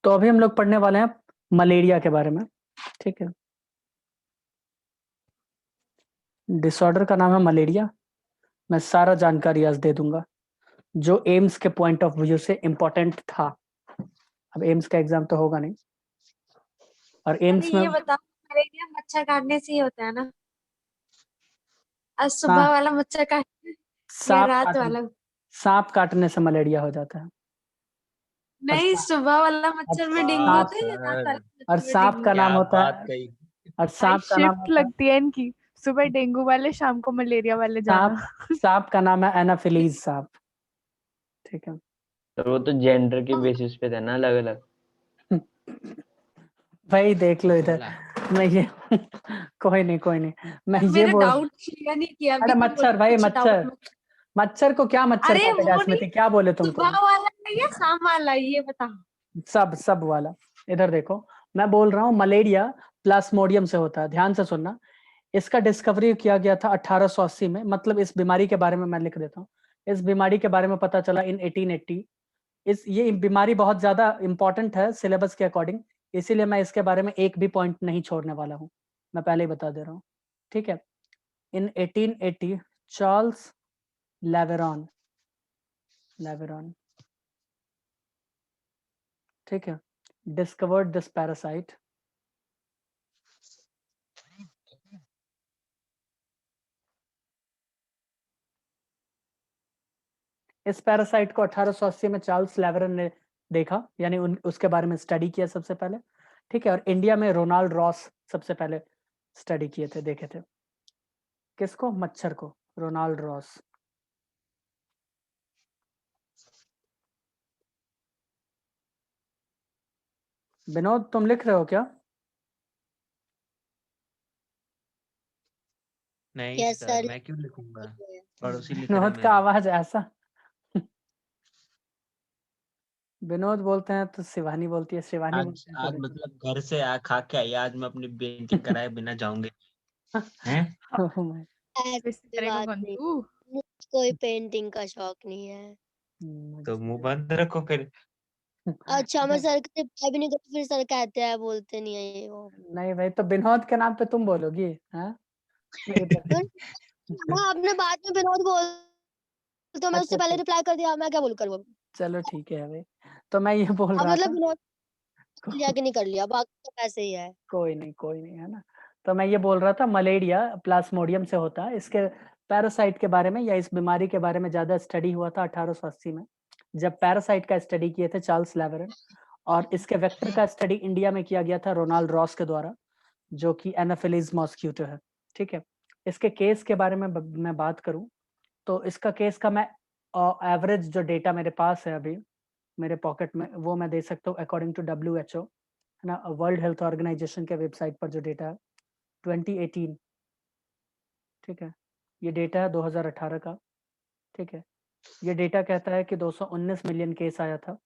तो अभी हम लोग पढ़ने वाले हैं मलेरिया के बारे में। ठीक है, डिसऑर्डर का नाम है मलेरिया। मैं सारा जानकारी आज दे दूंगा जो एम्स के पॉइंट ऑफ व्यू से इम्पोर्टेंट था। अब एम्स का एग्जाम तो होगा नहीं, और अरे एम्स में ये बताओ, मलेरिया मच्छर काटने से ही होता है ना? आज सुबह सा, वाला मच्छर काटने या सांप रात काटने वाला? सांप काटने से मलेरिया हो जाता है। और नहीं, सुबह वाला और मच्छर में डेंगू सांप होता है या रात वाले और मच्छर में सांप डेंगू का होता नाम क्या होता बात है कही। और भाई सांप का नाम शिफ्ट होता है लगती है इनकी, सुबह डेंगू वाले शाम को मलेरिया वाले सांप। जाना। सांप का नाम है एनाफिलीज सांप। ठीक है। तो वो तो जेंडर के बेसिस पे था ना, अलग अलग। भाई देख लो इधर, बोला मैं ये कोई नहीं, मैं अब ये मेरा बोल। डाउट क्लियर नहीं किया, अभी अरे तुम बोल मच्छर भाई, कुछ डाउट मच्छर में। मच्छर को क्या मच्छर अरे काटेगा? वो नहीं, स्मृति क्या बोले तुमको? सुबह वाला है या शाम वाला, ये बता। सब वाला। इधर देखो, मैं बोल रहा हूँ मलेरिया प्लाज्मोडियम से होता है। ध्यान से सुनना। इसका डिस्कवरी किया गया था 1880 में। मतलब इस बीमारी के बारे में मैं लिख देता हूँ। इस बीमारी के बारे में पता चला इन 1880। ये बीमारी बहुत ज्यादा इंपॉर्टेंट है सिलेबस के अकॉर्डिंग, इसीलिए मैं इसके बारे में एक भी पॉइंट नहीं छोड़ने वाला हूँ। मैं पहले ही बता दे रहा हूँ। ठीक है। इन 1880 चार्ल्स लेवेरॉन लेवेरॉन ठीक है, डिस्कवर्ड दिस पैरासाइट। इस पैरासाइट को 1880 में चार्ल्स लेवेरन ने देखा, यानी उसके बारे में स्टडी किया सबसे पहले। ठीक है। और इंडिया में रोनाल्ड रॉस सबसे पहले स्टडी किए थे, देखे थे। किसको? मच्छर को। Ronald Ross. विनोद तुम लिख रहे हो क्या? नहीं यस सर, सर। मैं क्यों लिखूंगा, पड़ोसी लिख रहे हैं विनोद का मेरे। आवाज ऐसा। विनोद बोलते हैं तो शिवानी बोलती है, शिवानी आज बोलते हैं तो आज विनोद। मतलब घर से खा के आई, आज मैं अपनी बेइज्जती कराए बिना जाऊंगे हैं। Oh my- वैसे ऐसी करेगा बात कौन नहीं, तू? मुझे कोई पेंटिंग का शौक नहीं है। तो मुंह मुझे- बंद रखो फिर। अच्छा, मैं सर के रिप्लाई भी नहीं करती, फिर सर कहते हैं बोलते नहीं है ये वो। नहीं भाई, तो विनोद के नाम पे तुम बोलोगी? हाँ। तो ना, आपने बाद में विनोद बोल तो मैं उससे अच्छा पहले ठीक, रिप्लाई कर दिया, मैं क्या बोल कर वो। चलो ठीक है भाई। तो मैं ये बोल अब रहा मतलब था। विनोद कर लिया कि नहीं कर लिया, बाकी तो ऐसे ही है। कोई नहीं है ना। तो मैं ये बोल रहा था मलेरिया प्लाज्मोडियम से होता है। इसके पैरासाइट के बारे में या इस बीमारी के बारे में ज्यादा स्टडी हुआ था 1880 में, जब पैरासाइट का स्टडी किए थे चार्ल्स लेवेरन। और इसके वेक्टर का स्टडी इंडिया में किया गया था रोनाल्ड रॉस के द्वारा, जो कि एनाफिलीज मॉस्क्यूटो है। ठीक है। इसके केस के बारे में मैं बात करूं तो इसका केस का मैं एवरेज जो डेटा मेरे पास है अभी मेरे पॉकेट में, वो मैं दे सकता हूँ अकॉर्डिंग टू WHO, है ना, वर्ल्ड हेल्थ ऑर्गेनाइजेशन के वेबसाइट पर जो डेटा है 2018। ठीक है। ये डेटा है 2018 का। ठीक है। ये डेटा कहता है कि 219 मिलियन केस आया था।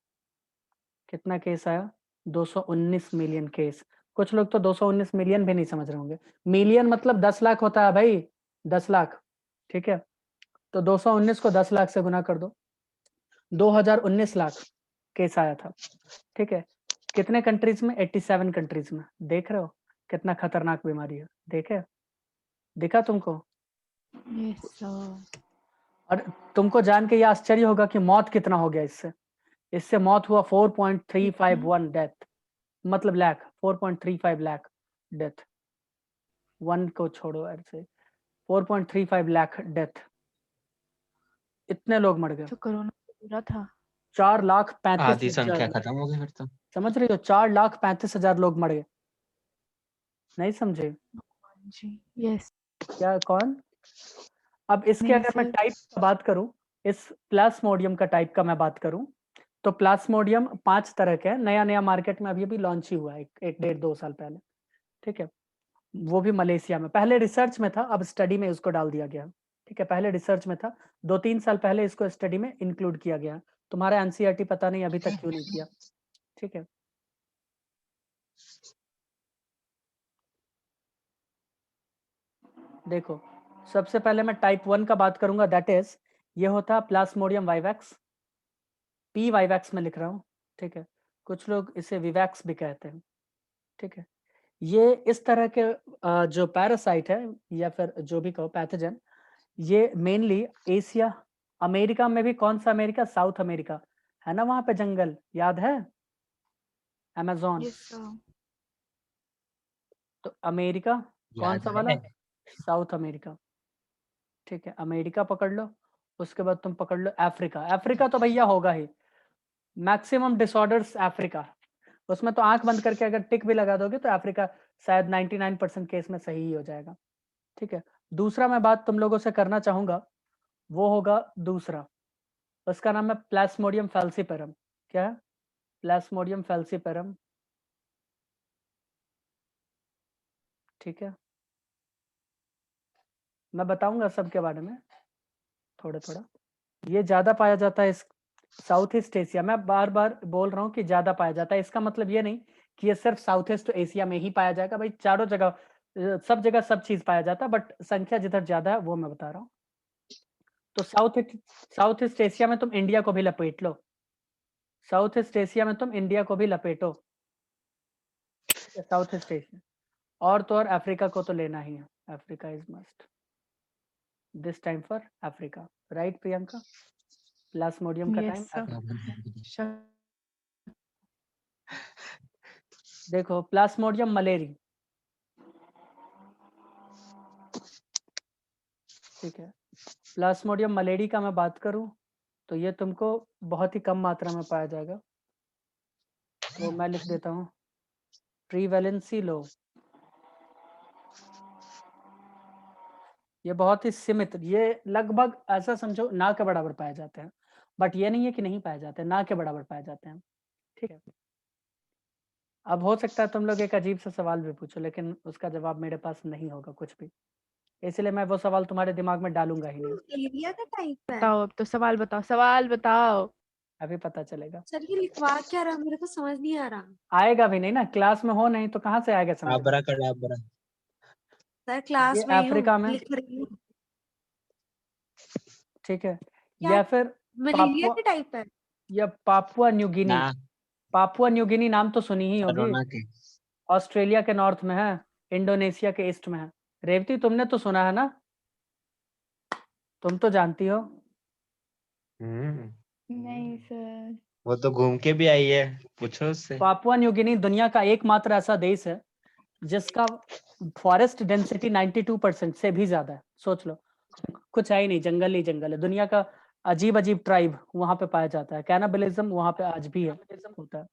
कितना केस आया? 219 मिलियन केस। कुछ लोग तो 219 मिलियन भी नहीं समझ रहे होंगे। मिलियन मतलब 10 लाख होता है भाई, 10 लाख। ठीक है। तो 219 को 10 लाख से गुना कर दो, 2019 लाख केस आया था। ठीक है। कितने कंट्रीज में? 87 कंट्रीज में। देख रहे हो कितना खतरनाक बीमारी है? देखे? दिखा तुमको? Yes sir. और तुमको जान के ये आश्चर्य होगा कि मौत कितना हो गया इससे। इससे मौत हुआ 4.351 डेथ, मतलब लाख, 4.35 लाख डेथ। वन को छोड़ो ऐसे, 4.35 लाख डेथ। इतने लोग मर गए। तो कोरोना तो बुरा था। आधी संख्या4,35,000। खत्म हो गई फिर तो। समझ रही हो? 4,35,000 लोग मर गए। नहीं समझे जी यस। क्या? कौन? अब इसके नहीं अगर मैं सर। टाइप का बात करूं, इस प्लाज्मोडियम का टाइप का मैं बात करूं, तो प्लाज्मोडियम 5 तरह के हैं। नया नया मार्केट में अभी अभी लॉन्च ही हुआ है, एक डेढ़ 2 साल पहले। ठीक है। वो भी मलेशिया में। पहले रिसर्च में था, अब स्टडी में उसको डाल दिया गया। ठीक है। पहले रिसर्च में था, 2-3 साल पहले इसको स्टडी में इंक्लूड किया गया। तुम्हारा एनसीईआरटी पता नहीं अभी तक क्यों नहीं किया। ठीक है। देखो, सबसे पहले मैं टाइप 1 का बात करूंगा, दैट इज ये होता है प्लाज्मोडियम वाइवैक्स। पी वाइवैक्स में लिख रहा हूँ। ठीक है। कुछ लोग इसे विवैक्स भी कहते हैं, ठीक है। ये इस तरह के जो पैरासाइट है या फिर जो भी कहो पैथोजन, ये मेनली एशिया, अमेरिका में भी, कौन सा अमेरिका? साउथ अमेरिका, है ना वहाँ पे जंगल, याद है? अमेज़न। Yes, sir. तो अमेरिका कौन याद सा वाला? है। साउथ अमेरिका, ठीक है। अमेरिका पकड़ लो, उसके बाद तुम पकड़ लो अफ्रीका। अफ्रीका तो भैया होगा ही, मैक्सिमम डिसऑर्डर्स अफ्रीका, उसमें तो आंख बंद करके अगर टिक भी लगा दोगे तो अफ्रीका शायद 99% केस में सही ही हो जाएगा, ठीक है। दूसरा मैं बात तुम लोगों से करना चाहूंगा, वो होगा दूसरा, उसका नाम है प्लास्मोडियम फैल्सीपेरम। क्या है? प्लास्मोडियम फैल्सीपेरम, ठीक है। मैं बताऊंगा सबके बारे में थोड़ा थोड़ा। ये ज्यादा पाया जाता है इस साउथ ईस्ट एशिया, मैं बार बार बोल रहा हूँ कि ज्यादा पाया जाता है, इसका मतलब ये नहीं कि ये सिर्फ साउथ ईस्ट एशिया में ही पाया जाएगा भाई, चारों जगह सब जगह सब चीज पाया जाता है, बट संख्या जिधर ज्यादा है वो मैं बता रहा हूँ। तो साउथ ईस्ट एशिया में तुम इंडिया को भी लपेट लो, साउथ ईस्ट एशिया में तुम इंडिया को भी लपेटो, साउथ ईस्ट एशिया, और तो और अफ्रीका को तो लेना ही है, Africa is must this time for Africa, right Priyanka? Plasmodium का time Yes, sir. Africa. Sure. देखो प्लास्मोडियम मलेरी, ठीक है। प्लास्मोडियम मलेरी का मैं बात करूं तो ये तुमको बहुत ही कम मात्रा में पाया जाएगा, तो मैं लिख देता हूं प्रीवेलेंसी लो, ये बहुत ही सीमित, ये लगभग ऐसा समझो ना के बराबर पाए जाते हैं, बट ये नहीं है कि नहीं पाए जाते, ना के बराबर पाए जाते हैं, ठीक है। अब हो सकता है तुम लोग एक अजीब सा सवाल भी पूछो, लेकिन उसका जवाब मेरे पास नहीं होगा कुछ भी, इसलिए मैं वो सवाल तुम्हारे दिमाग में डालूंगा ही नहीं, एरिया का टाइप है। बताओ अब तो सवाल बताओ, सवाल बताओ। अभी पता चलेगा। सर ये लिखवा क्या रहा, मेरे को समझ नहीं आ रहा। आएगा भी नहीं ना, क्लास में हो नहीं तो कहाँ से आएगा समझ में? आबरा कड़ाबरा। सर क्लास ये में ही हूँ, अफ्रीका में, लिख रही हूँ। ठीक है, क्या या फिर मलेरिया पापुआ के टाइप है? या पापुआ न्यू गिनी, ना पापुआ न्यू गिनी नाम तो सुनी ही होगी, कोरोना के। ऑस्ट्रेलिया के नॉर्थ में है, इंडोनेशिया के ईस्ट में है। रेवती तुमने तो सुना है ना, तुम तो जानती हो। नहीं सर। वो तो घूम के भी आई है, पूछो उससे। पापुआ न्यू गिनी दुनिया का एकमात्र ऐसा देश है जिसका फॉरेस्ट डेंसिटी 92% से भी ज्यादा है, सोच लो, कुछ है ही नहीं, जंगल ही जंगल है, दुनिया का अजीब अजीब ट्राइब वहां पे पाया जाता है, कैनाबलिज्म वहां पे आज भी है, होता है,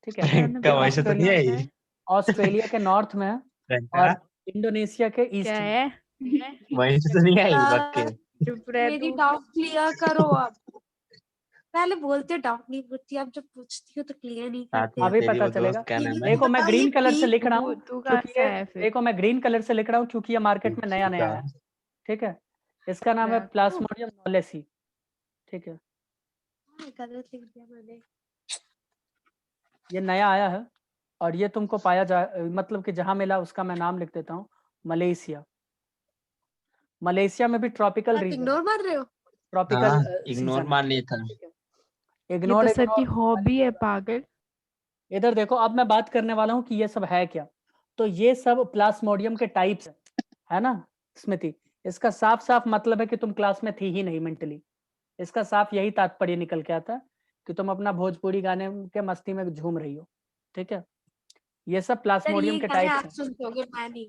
ठीक है। ये प्रियंका वैसे तो नहीं ऑस्ट्रेलिया आई। ऑस्ट्रेलिया के नॉर्थ में है प्रियंका और इंडोनेशिया के ईस्ट क्या में, है? वहीं से तो नहीं आई पक्के। चुप रह मेरी तू। डाउट क्लियर करो अब। पहले बोलते डाउट नहीं पूछती, अब जब पूछती हो तो क्लियर नहीं साथ करते। में अभी तेरी पता वो चलेगा। दोस्त क्या नाम है? देखो मैं बताओ, ग्रीन ये कलर से पी लिख रहा हूँ तू कहाँ क्योंकि से ये, आया फिर? देखो मैं ग्रीन कलर से लिख रहा हूँ क्योंकि ये मार्केट में नया नया है, ठीक है। इसका नाम है रखो। प्लास्मोडियम नॉलेसी, ठीक है, गलत लिख दिया मैंने। ये नया आया है और ये तुमको पाया जा, मतलब कि जहां मिला उसका मैं नाम लिख देता हूँ, मलेशिया। मलेशिया में भी ट्रॉपिकल आप रीजन, इग्नोर मार रहे हो? ट्रॉपिकल हाँ इग्नोर सीजन, मान लिया था। ये इग्नोर तो सर की हॉबी है पागल। इधर देखो, अब मैं बात करने वाला हूँ कि ये सब है क्या। तो ये सब प्लास्मोडियम के टाइप्स है ना स्मृति, इसका साफ साफ मतलब है कि तुम क्लास में थी ही नहीं मेंटली, इसका साफ यही तात्पर्य निकल के आता है कि तुम अपना भोजपुरी गाने के मस्ती में झूम रही हो, ठीक है। ये सब सर प्लास्मोडियम ये के गाने टाइप्स आप हैं, सुनते होगे, मैं नहीं।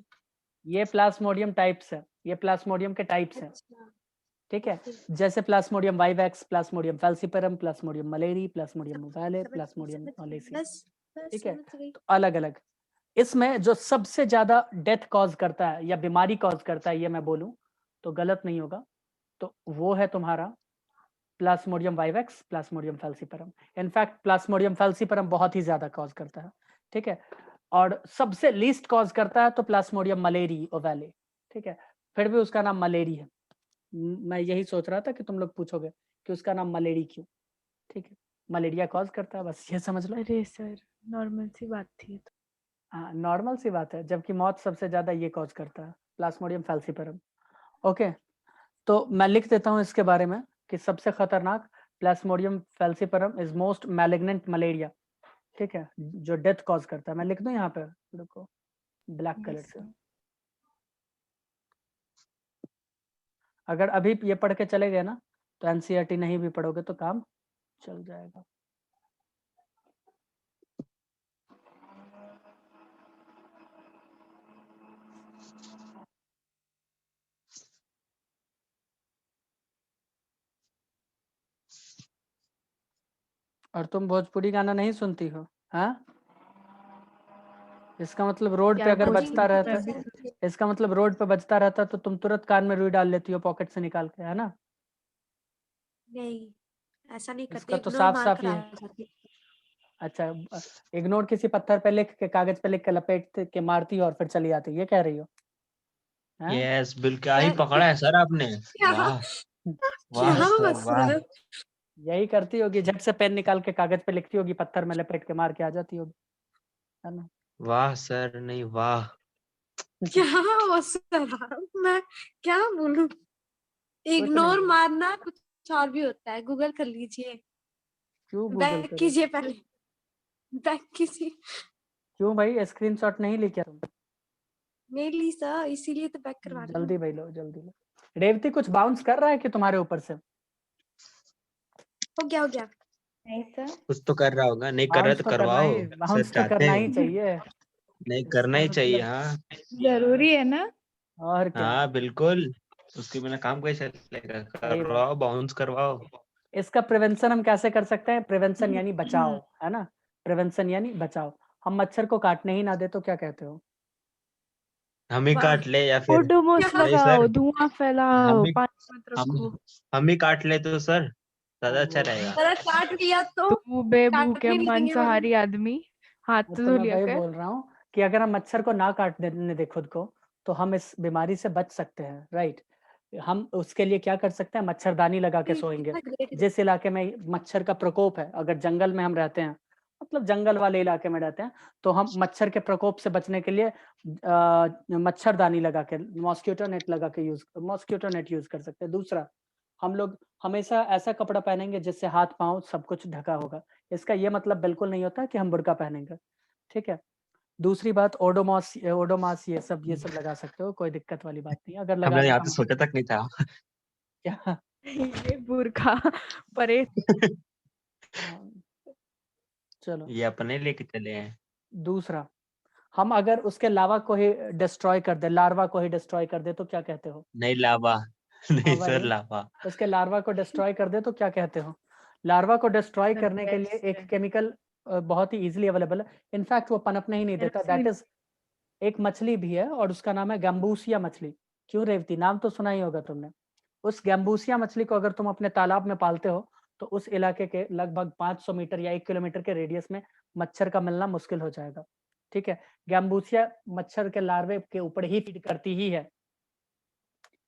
ये प्लास्मोडियम टाइप्स है, ये प्लास्मोडियम के टाइप्स हैं, अच्छा, ठीक है। ओके। जैसे plasmodium vivax, plasmodium falciparum, plasmodium malariae, plasmodium समझ ओवाले, समझ प्लास्मोडियम समझ गई, नॉलेसी, बस बस ठीक है। समझ गई। तो अलग अलग, इसमें जो सबसे ज्यादा डेथ कॉज करता है या बीमारी कॉज करता है, ये मैं बोलूं तो गलत नहीं होगा, तो वो है तुम्हारा plasmodium vivax, plasmodium falciparum. In fact plasmodium falciparum बहुत ही ज्यादा कॉज करता है, ठीक है। और सबसे लीस्ट कॉज करता है तो प्लास्मोडियम मलेरी ओवाले, ठीक है। फिर भी उसका नाम मलेरी है, मैं यही सोच रहा था कि तुम लोग पूछोगे कि उसका नाम मलेरी क्यों, ठीक है। मलेरिया कॉज करता है, बस ये समझ लो। अरे सर नॉर्मल सी बात थी ये तो। हाँ नॉर्मल सी बात है, जबकि मौत सबसे ज्यादा ये कॉज करता है, प्लास्मोडियम फैल्सीपेरम, ओके। तो मैं लिख देता हूँ इसके बारे में कि सबसे खतरनाक plasmodium falciparum is most malignant malaria, ठीक है, जो डेथ कॉज करता है। मैं लिख दूं यहाँ पे, देखो ब्लैक कलर Yes, से। sir. अगर अभी ये पढ़ के चले गए ना तो एनसीईआरटी नहीं भी पढ़ोगे तो काम चल जाएगा। और तुम भोजपुरी गाना नहीं सुनती हो? हाँ, इसका मतलब रोड पे क्या अगर भोजपुरी बजता रहता, मैं भी सुन- इसका मतलब रोड पे बजता रहता तो तुम तुरंत कान में रुई डाल लेती हो पॉकेट से निकाल के, है ना? नहीं, ऐसा नहीं करते, इसका तो इग्नोर साफ मार साफ कर ये, आ जाती। अच्छा, इग्नोर किसी पत्थर पे लिख के, कागज पे लिख के लपेट के मारती हो और फिर चली आती, ये कह रही हो? हैं? यस बिल्कुल, क्या ही क्या पकड़ा है सर आपने। क्या वाह क्या वाह सर वाह। मतलब? यही करती होगी, झट से पेन निकाल के कागज पे लिखती होगी, पत्थर में लपेट के मार के आ जाती होगी, है ना? वाह सर नहीं वाह। क्या सर, मैं क्या बोलूं? कुछ इग्नोर नहीं, मारना कुछ और भी होता है, गूगल कर लीजिए। क्यों गूगल बैक करो? कीजिए पहले, बैक कीजिए। क्यों भाई, स्क्रीनशॉट नहीं लिया तुम? नहीं ली सर, इसीलिए तो बैक करवा रही हूँ। जल्दी भाई लो, जल्दी लो। रेवती कुछ बाउंस कर रहा है कि तुम्हारे ऊपर से? हो गया। नहीं सर, कुछ तो कर रहा होगा, नहीं कर रहा बाउंस तो तो करना करवाओ। ही, सर बाउंस तो चाहते करना ही हैं, चाहिए। नहीं इसका करना ही चाहिए। मतलब हाँ जरूरी है ना? और क्या, हाँ बिल्कुल, उसके बिना काम कैसे चलेगा। सही बात। करवाओ, बाउंस करवाओ। इसका प्रिवेंशन हम कैसे कर सकते हैं? प्रिवेंशन यानी बचाव, है ना? प्रिवेंशन यानी बचाव। हम मच्छर को काटने ही ना दे तो क्या कहते हो? हम ही वाह, काट ले या फिर ओडोमोस क्या नहीं लगाओ, सर, धुआं हम फैलाओ, ही पानी मत हम रखो। हम ही काट ले तो सर ज्यादा हाँ, अच्छा वो रहेगा। अगर काट लिया तो तू बेभूखे काटने नहीं देंगे बोलो। मांसाहारी आदमी, हाथ तो धो मैं लिया वही कर। बोल रहा हूँ कि अगर हम मच्छर को ना काटने दे खुद को, तो हम इस बीमारी से बच सकते हैं, राइट? हम उसके लिए क्या कर सकते हैं? मच्छरदानी लगा के सोएंगे। कितना ग्रेट है। जिस इलाके में मच्छर का प्रकोप है, अगर जंगल में हम रहते हैं, मतलब जंगल वाले इलाके में रहते हैं, तो हम मच्छर के प्रकोप से बचने के लिए मच्छरदानी लगा के, मॉस्किटो नेट लगा के मॉस्किटो नेट यूज कर सकते हैं। दूसरा, हम लोग हमेशा ऐसा कपड़ा पहनेंगे जिससे हाथ पांव सब कुछ ढका होगा। इसका ये मतलब बिल्कुल नहीं होता कि हम बुर्का पहनेंगे, ठीक है? दूसरी बात, ओडोमॉस ये सब लगा सकते हो, कोई दिक्कत वाली बात नहीं है, अगर हमने लगाना यहाँ तो तो हम सोचा तक नहीं था। क्या ये बुरखा परे हाँ, चलो। ये अपने लेके चले हैं। दूसरा, हम अगर उसके लावा को ही डिस्ट्रॉय कर दे, लार्वा को ही डिस्ट्रॉय कर दे तो क्या कहते हो? नहीं लावा, हाँ नहीं सर वही, लावा। उसके लार्वा को डिस्ट्रॉय कर दे तो क्या कहते हो? लार्वा को डिस्ट्रॉय करने के लिए एक पेस्ट। केमिकल बहुत ही इजीली अवेलेबल है, इनफैक्ट वो पनपने ही नहीं देता, दैट इज एक मछली भी है और उसका नाम है गैम्बूसिया मछली। क्यों रेवती, नाम तो सुना ही होगा तुमने। उस गैम्बूसिया मछली को अगर तुम अपने तालाब में पालते हो तो उस इलाके के लगभग 500 मीटर या 1 किलोमीटर के रेडियस में मच्छर का मिलना मुश्किल हो जाएगा, ठीक है? गैम्बूसिया मच्छर के लार्वे के ऊपर ही फीड करती ही है।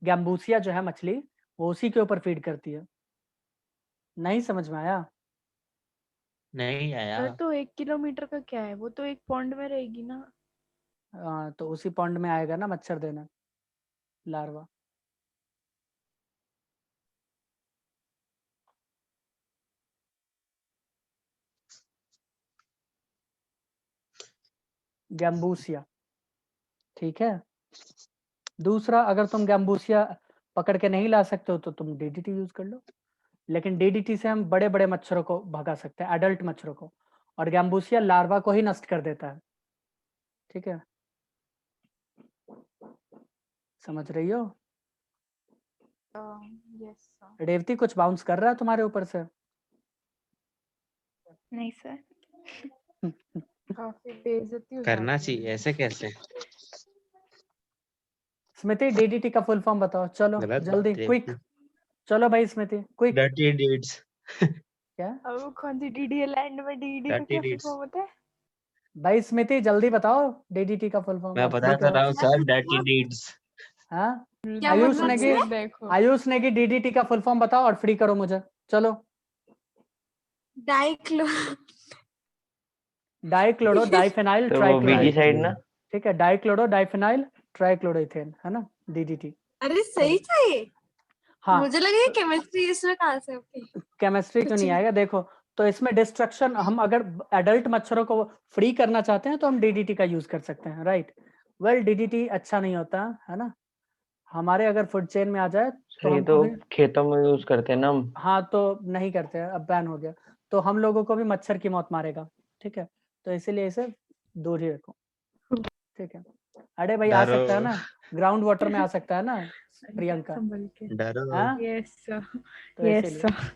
गैम्बूसिया जो है मछली, वो उसी के ऊपर फीड करती है। नहीं समझ में आया? नहीं आया। सर तो 1 किलोमीटर का क्या है, वो तो एक पॉन्ड में रहेगी ना। तो उसी पॉन्ड में आएगा ना मच्छर देना, लार्वा। गैम्बूसिया, ठीक है? दूसरा, अगर तुम गैम्बूसिया पकड़ के नहीं ला सकते हो तो तुम डीडीटी यूज कर लो, लेकिन डीडीटी से हम बड़े बड़े मच्छरों को भगा सकते हैं, एडल्ट मच्छरों को, और गैम्बूसिया लार्वा को ही नष्ट कर देता है, ठीक है? समझ रही हो? Yes sir. रेवती कुछ बाउंस कर रहा है तुम्हारे ऊपर से? नहीं सर, काफी बेइज्जती हो करना जाती है चाहिए, मेरी। ऐसे कैसे? स्मृति, डीडीटी का फुल फॉर्म बताओ, चलो गलत जल्दी, बात है। क्विक। चलो भाई स्मृति, क्विक। Dirty deeds. क्या अब वो कौन सी डीडी लैंड में डीडी का डर्टी क्या फुल डीड्स। फॉर्म होता है? भाई स्मृति, जल्दी बताओ डीडीटी का फुल फॉर्म, मैं और बता फ्री तो करो। रहा हूँ सर, डर्टी डीड्स। हाँ, क्या आयुष बोलना नेगी, चाहिए? देखो आयुष नेगी डीडीटी का फुल फॉर्म बताओ और फ्री करो मुझे, चलो। डाइक्लो डाइक्लोरो डाइफेनाइल तो वो ट्राइक्लोरो, बीजी साइड ना। ठीक है? डाइक्लोरो डाइफेनाइल ट्राइक्लोरोइथेन, है ना, डीडीटी। अरे सही था ये। हाँ, मुझे लगा ये केमिस्ट्री इसमें कहाँ से होगी। केमिस्ट्री क्यों नहीं सच्ची। आएगा? देखो, तो इसमें डिस्ट्रक्शन हम अगर एडल्ट मच्छरों को फ्री करना चाहते हैं तो हम डीडीटी का यूज कर सकते हैं, राइट? वेल डीडीटी अच्छा नहीं होता है ना, हमारे अगर फूड चेन में आ जाए तो ये हमको तो भी, खेतों में यूज करते हैं ना हम। हाँ तो नहीं करते हैं, अब बैन हो गया, तो हम लोगों को भी मच्छर की मौत मारेगा, ठीक है? तो इसीलिए इसे दूर ही रखो, ठीक है? अरे भाई आ डरो सकता है ना, ग्राउंड वाटर में आ सकता है ना प्रियंका, संभल के। डरो हाँ? यस सर, तो यस इसीलिए सर।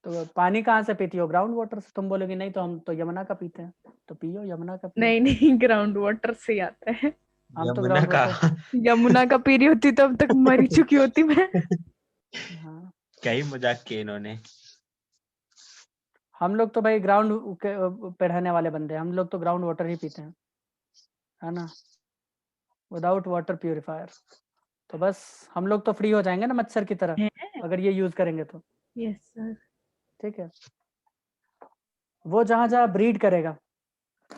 तो पानी कहाँ से पीती हो? ग्राउंड वाटर से। तुम बोलोगी नहीं तो हम तो यमुना का पीते हैं, तो पियो यमुना का, पियो। नहीं नहीं, ग्राउंड वाटर से ही आता है। हम तो यमुना ग्राउंड का वाटर, यमुना का पी रही होती तो अब तक मर ही चुकी होती मैं। हाँ क्या ही मजाक किया इन्होंने। हम लोग तो भाई ग्राउंड पे रहने वाले बंदे हैं, हम लोग तो ग्राउंड वाटर ही पीते हैं, है ना, विदाउट वाटर प्यूरिफायर। तो बस हम लोग तो फ्री हो जाएंगे ना मच्छर की तरह अगर ये यूज करेंगे तो, यस सर। ठीक है? वो जहां जहां ब्रीड करेगा,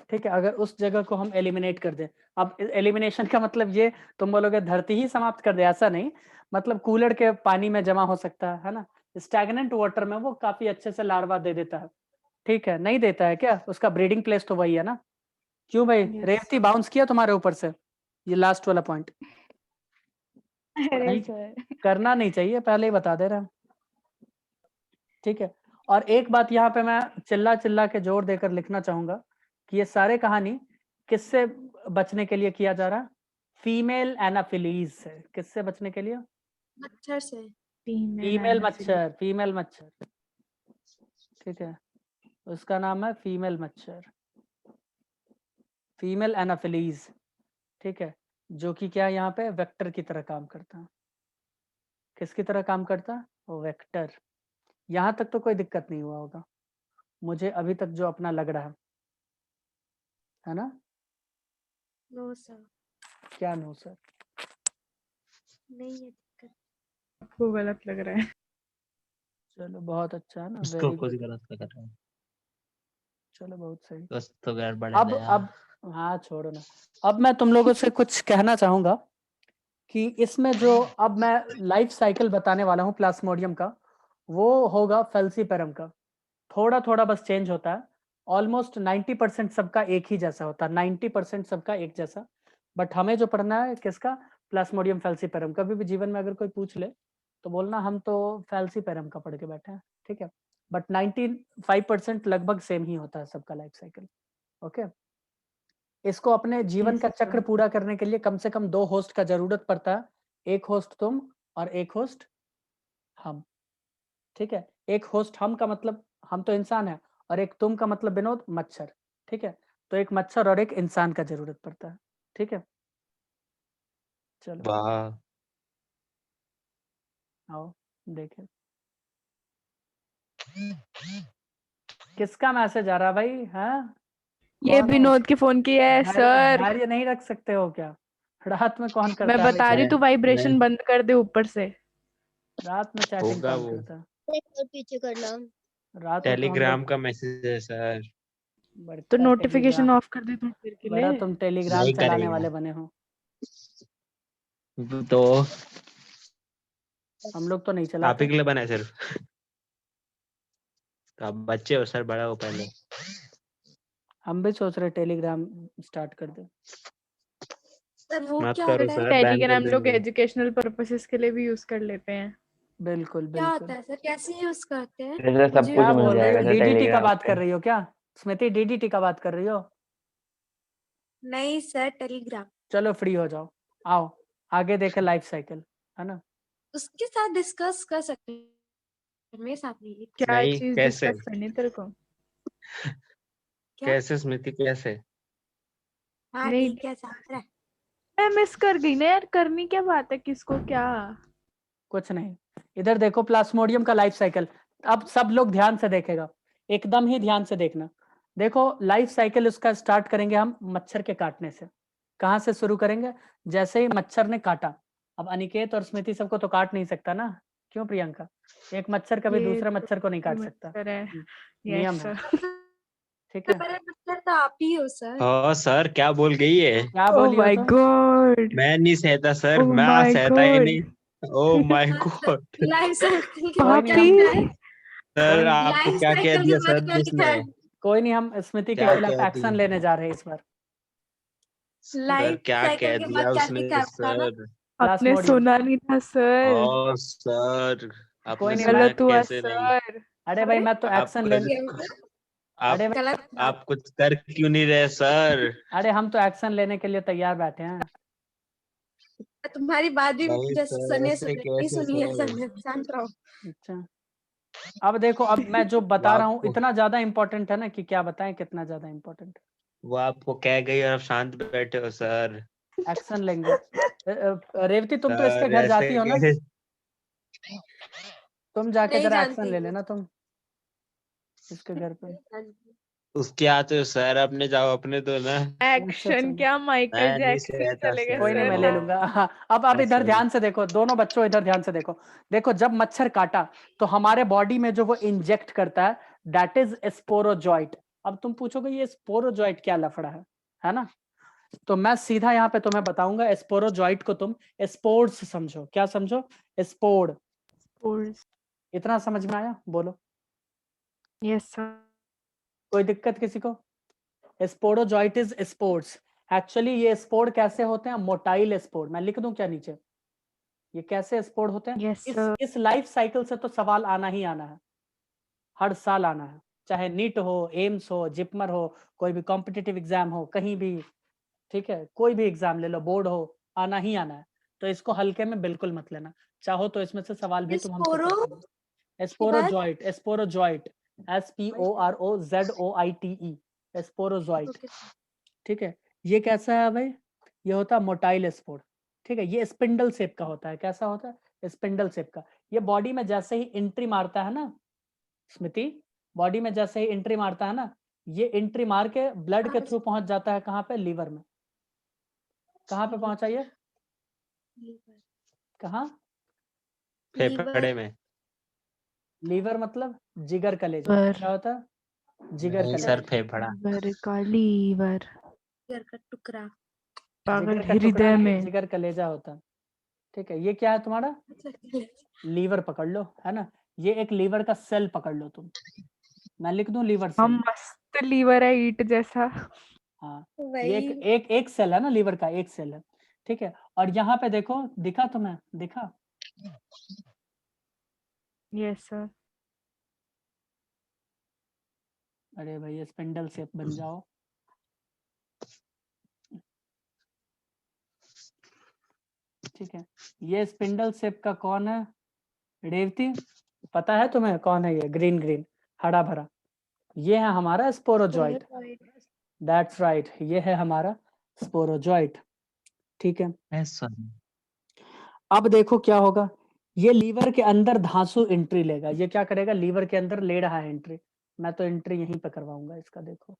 ठीक है, अगर उस जगह को हम एलिमिनेट कर दें, अब एलिमिनेशन का मतलब ये तुम बोलोगे धरती ही समाप्त कर दे, ऐसा नहीं, मतलब कूलर के पानी में जमा हो सकता है ना, स्टैग्नेंट वाटर में वो काफी अच्छे से लार्वा दे देता है, ठीक है? नहीं देता है क्या? उसका ब्रीडिंग प्लेस तो वही है ना। क्यों भाई Yes. रेवती बाउंस किया तुम्हारे ऊपर से ये लास्ट वाला पॉइंट? अरे नहीं सर, करना नहीं चाहिए, पहले ही बता दे रहे हैं, ठीक है? और एक बात यहाँ पे मैं चिल्ला चिल्ला के जोर देकर लिखना चाहूंगा कि ये सारे कहानी किससे बचने के लिए किया जा रहा है? फीमेल एनाफिलीज से। किससे बचने के लिए? मच्छर से। फीमेल मच्छर, फीमेल मच्छर, ठीक है? उसका नाम है फीमेल मच्छर, फीमेल एनाफिलीज, ठीक है? जो कि क्या यहाँ पे वेक्टर की तरह काम करता है। किसकी तरह काम करता है? वो वेक्टर। यहाँ तक तो कोई दिक्कत नहीं हुआ होगा मुझे अभी तक जो अपना लग रहा है ना? नो सर, क्या नो सर? नहीं है दिक्कत। आपको गलत लग रहा है। चलो बहुत अच्छा है ना, उसको वेरी कुछ गुड, गलत कर रहा है। चलो बहुत सही। बस तो गड़बड़ अब है अब हाँ छोड़ो ना, अब मैं तुम लोगों से कुछ कहना चाहूंगा कि इसमें जो अब मैं लाइफ साइकिल बताने वाला हूँ प्लाज्मोडियम का, वो होगा फेल्सीपेरम का। थोड़ा थोड़ा बस चेंज होता है, ऑलमोस्ट 90% सबका एक ही जैसा होता है, 90% सबका एक जैसा। बट हमें जो पढ़ना है किसका? Plasmodium falciparum. कभी भी जीवन में अगर कोई पूछ ले तो बोलना हम तो फेल्सीपेरम का पढ़ के बैठे हैं, ठीक है? बट 95% लगभग सेम ही होता है सबका लाइफ साइकिल, ओके? इसको अपने जीवन Yes, का sir. चक्र पूरा करने के लिए कम से कम 2 होस्ट का जरूरत पड़ता है, एक होस्ट तुम और एक होस्ट हम, ठीक है? एक होस्ट हम का मतलब हम तो इंसान है, और एक तुम का मतलब विनोद मच्छर, ठीक है? तो एक मच्छर और एक इंसान का जरूरत पड़ता है, ठीक है? चलो वाह आओ देखें किसका मैसेज आ रहा भाई, हाँ? ये कौन हो? विनोद के फोन की है सर। धैर्य नहीं रख सकते हो क्या? रात में कौन करता मैं है भाई बता रही हूँ, तू chatting? वाइब्रेशन बंद कर दे ऊपर से। रात में चैटिंग होगा कौन वो। करता है? एक और पीछे करना। रात में तो हम टेलीग्राम लोग का मैसेज है सर। बड़ा तो टेलीग्राम, नोटिफिकेशन ऑफ कर दे थोड़ी देर के बड़ा लिए। तुम टेलीग्राम नहीं चलाने करेगा वाले बने हो, तो हम लोग तो नहीं आप ही चलाते। के लिए बना है सिर्फ। तो आप बच्चे हो सर, बड़ा हो पहले। हम भी सोच रहे टेलीग्राम स्टार्ट कर दे। सर वो मत क्या करो होता है? सर, बैन कर टेलीग्राम लोग देंगे। एजुकेशनल पर्पसेस के लिए भी यूज कर लेते हैं। बिल्कुल क्या होता बिल्कुल। है सर? कैसे यूज करते हैं? जैसे सब मुझे कुछ क्या मिल बोल रही हो? जाएगा सर डीडीटी का टेलीग्राम बात पे। कर रही हो क्या स्मृति? डीडीटी का बात कर रही हो? नहीं सर, टेलीग्राम। चलो फ्री हो जाओ, आओ आगे देखे लाइफ साइकिल, है ना? उसके साथ डिस्कस कर सकते हैं, मेरे साथ नहीं। क्या नहीं, चीज कैसे? डिस्कस करनी तेरे को? क्या? कैसे स्मृति, कैसे? हाँ नहीं, ठीक है, साथ रहे। मैं मिस कर गई ना यार, करनी क्या बात है, किसको क्या? कुछ नहीं, इधर देखो प्लाज्मोडियम का लाइफ साइकिल। अब सब लोग ध्यान से देखेगा, एकदम ही ध्यान से देखना। देखो लाइफ साइकिल उसका स्टार्ट करेंगे हम मच्छर के काटने से। कहाँ से शुरू करेंगे? जैसे ही मच्छर ने काटा, अब अनिकेत और स्मृति सबको तो काट नहीं सकता ना, क्यों प्रियंका? एक मच्छर कभी ये दूसरे तो मच्छर को नहीं काट सकता, मच्छर है। नियम यस है, सर। ठीक है? पहले मच्छर तो आप ही हो सर। हाँ सर, क्या बोल गई है? क्या ओह बोली हो माय तुम? गॉड, मैं नहीं सहता सर, ओह मैं माय सहता ही गॉड। नहीं। Oh my God. Life cycle के कोई बाद नहीं, क्या हम होता है? सर नहीं, आपको लाइफ क्या कह साइकिल के दिया बाद सर क्या जिसने? लिखा है? कोई नहीं, हम स्मृति के क्या खिलाफ कह एक्शन दिया? लेने जा रहे हैं इस बार। सर लाइफ क्या साइकिल कह के दिया बाद क्या उसने लिखा है बताना? सर? आपने प्लास्मोडियम। सुना नहीं था सर, ओ सर कोई आपने नहीं, सुना गलत हुआ कैसे नहीं? सर। अरे भाई अरे मैं तो आप एक्शन कुछ लेने आप अरे भाई गलत बात। आप कुछ कर क्यों नहीं रहे सर? अरे हम तो एक्शन लेने के लिए तैयार बैठे हैं। तुम्हारी बात भी नहीं जैसे सर सुनिए ऐसे सुनिए नहीं कैसे सुनी है सर? सुनिए, शांत रहो। अच्छा, अब देखो, अब मैं जो वो बता रहा हूँ आपको इतना ज्यादा इम्पोर्टेंट है ना कि क्या बताएं कितना ज्यादा इम्पोर्टेंट वो आपको कह गई और आप शांत बैठे हो सर। है। एक्शन लेंगे। रेवती तुम तो इसके सर घर ऐसे जाती हो ना, कैसे? तुम जाके नहीं जरा एक्शन जानती। ले लेना तुम इसके घर पे। उसके आते हो सर, अपने जाओ अपने तो ना। अच्छा एक्शन क्या, माइकल मैं नहीं जैक्सन सहता चलेगा कोई नहीं, सर। मैं सर ले वो। लूंगा। अब इधर सर ध्यान से देखो, दोनों बच्चों इधर ध्यान से देखो। देखो, जब मच्छर काटा तो हमारे बॉडी में जो वो इंजेक्ट करता है दैट इज स्पोरोजॉइट। अब तुम पूछोगे ये स्पोरोजॉइट क्या लफड़ा है ना? तो मैं सीधा यहाँ पे तुम्हें बताऊंगा, स्पोरोजॉइट को तुम स्पोर्स समझो। क्या समझो? स्पोर। स्पोर्ट्स। इतना समझ में आया? बोलो, यस सर। कोई दिक्कत किसी को? Sporozoite is spores. एक्चुअली ये स्पोर कैसे होते हैं? Motile spore. मैं लिख दूं क्या नीचे? ये कैसे स्पोर होते हैं? Yes sir. इस लाइफ साइकिल से तो सवाल आना ही आना है, हर साल आना है। चाहे नीट हो, एम्स हो, जिपमर हो, कोई भी कॉम्पिटिटिव एग्जाम हो, कहीं भी, ठीक है, कोई भी एग्जाम ले लो, बोर्ड हो, आना ही आना है। तो इसको हल्के में बिल्कुल मत लेना। चाहो तो इसमें से सवाल भी तुम हमसे पूछ स्पोरो सकते हो। के बाद sporozoite, sporozoite, SPOROZOITE, sporozoite. Okay. ठीक है, ये कैसा है भाई? ये होता है मोटाइल स्पोर। ठीक है, ये स्पिंडल शेप का होता है। कैसा होता है? स्पिंडल शेप का। ये बॉडी में जैसे ही एंट्री मारता है ना स्मृति, बॉडी में जैसे ही एंट्री मारता है ना, ये एंट्री मार के ब्लड के थ्रू पहुंच जाता है कहाँ पे? लीवर में। कहाँ पे पहुंचा ये? कहाँ? फेफड़े में। लीवर मतलब जिगर कलेजा। लीवर। क्या होता है? जिगर नहीं कलेजा। सर फेफड़ा। लीवर का लीवर। घर का टुकड़ा। पागल, जिगर का टुकड़ा हृदय नहीं, में। जिगर कलेजा होता है। ठीक है, ये क्या है तुम्हारा? लीवर पकड़ लो, है ना? ये एक लीवर का सेल पकड़ लो तुम। मैं लिख दूं लीवर हम सेल? मस्त लीवर है, ईट जैसा। हाँ, ये वही एक सेल है ना, लीवर का एक सेल है। ठीक है, और यहाँ पे देखो, दिखा तुम्हें? दिखा? Yes sir. अरे भाई स्पिंडल शेप बन जाओ। ठीक है, ये स्पिंडल शेप का कौन है? रेवती, पता है तुम्हें कौन है ये? ग्रीन ग्रीन, हरा भरा, ये है हमारा स्पोरोजॉइट। दैट्स राइट, ये है हमारा स्पोरोजॉइट। ठीक है, ऐसा अब देखो क्या होगा। ये लीवर के अंदर धांसू एंट्री लेगा। ये क्या करेगा? लीवर के अंदर ले रहा है एंट्री। मैं तो एंट्री यहीं पे करवाऊंगा इसका। देखो,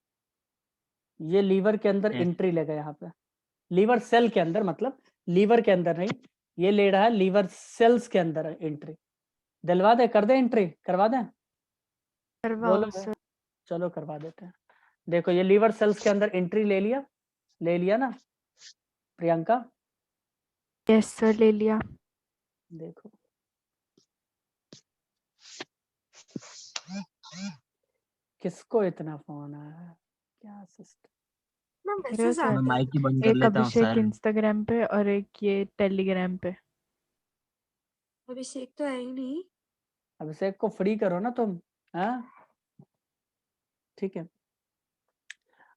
ये लीवर के अंदर एंट्री लेगा यहाँ पे, लीवर सेल के अंदर, मतलब लीवर के अंदर नहीं, ये ले रहा है लीवर सेल्स के अंदर एंट्री। दिलवा दे, कर दे एंट्री, करवा दे? करवाओ बोलो सर। चलो करवा देते हैं। देखो, ये लीवर सेल्स के अंदर एंट्री ले लिया ना प्रियंका? यस सर, ले लिया। देखो, किसको इतना फोन आया है? क्या सिस्टम? ना हेलो मैसेज सर। मैं आता है। माइक ही बंद कर एक लेता हूँ अभिषेक सर। इंस्टाग्राम पे और एक ये टेलीग्राम पे। अभिषेक तो है ही नहीं। अभिषेक को फ्री करो ना तुम, हाँ? ठीक है,